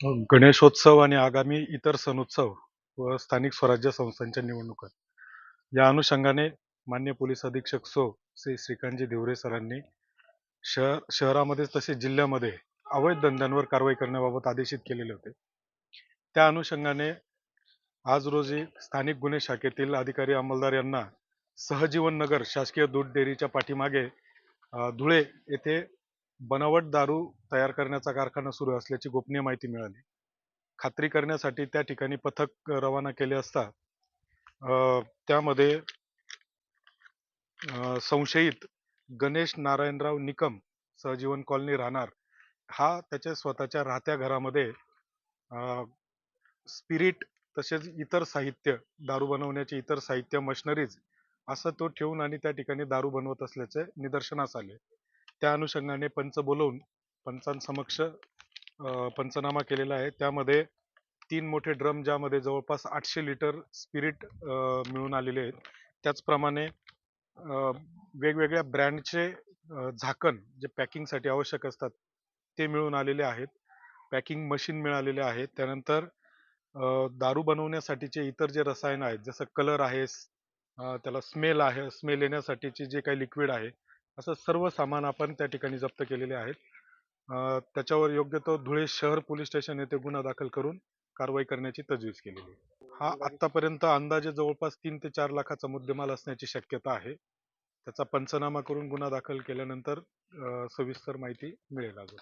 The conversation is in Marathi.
गणेशोत्सव आणि आगामी इतर सणोत्सव व स्थानिक स्वराज्य संस्थांच्या निवडणुका या अनुषंगाने मान्य पोलीस अधीक्षक श्री श्रीकांतजी देवरे सरांनी शहरामध्ये तसेच जिल्ह्यामध्ये अवैध धंद्यांवर कारवाई करण्याबाबत आदेशित केलेले होते. त्या अनुषंगाने आज रोजी स्थानिक गुन्हे शाखेतील अधिकारी अंमलदार यांना सहजीवन नगर शासकीय दूध डेअरीच्या पाठीमागे धुळे येथे बनावट दारू तयार करण्याचा कारखाना सुरू असल्याची गोपनीय माहिती मिळाली. खात्री करण्यासाठी त्या ठिकाणी पथक रवाना केले असता त्यामध्ये संशयित गणेश नारायणराव निकम सहजीवन कॉलनी राहणार हा त्याच्या स्वतःच्या राहत्या घरामध्ये स्पिरिट तसेच इतर साहित्य दारू बनवण्याचे इतर साहित्य मशिनरीज असं तो ठेवून आणि त्या ठिकाणी दारू बनवत असल्याचे निदर्शनास आले. त्या अनुषंगाने पंच बोलवून पंचांसमक्ष पंचनामा केलेला आहे. त्यामध्ये 3 मोठे ड्रम ज्यामध्ये जवळपास 800 लिटर स्पिरिट मिळून आलेले आहेत. त्याचप्रमाणे वेगवेगळ्या ब्रँडचे झाकण जे पॅकिंगसाठी आवश्यक असतात ते मिळून आलेले आहेत. पॅकिंग मशीन मिळालेले आहेत. त्यानंतर दारू बनवण्यासाठीचे इतर जे रसायन आहेत जसं कलर आहे, त्याला स्मेल येण्यासाठीचे जे काही लिक्विड आहे, असं सर्व सामान आपण त्या ठिकाणी जप्त केलेले आहेत. त्याच्यावर योग्य तो धुळे शहर पोलीस स्टेशन येथे गुन्हा दाखल करून कारवाई करण्याची तजवीज केलेली आहे. हा आतापर्यंत अंदाजे जवळपास 3 ते 4 लाखाचा मुद्देमाल असण्याची शक्यता आहे. त्याचा पंचनामा करून गुन्हा दाखल केल्यानंतर सविस्तर माहिती मिळेल अजून.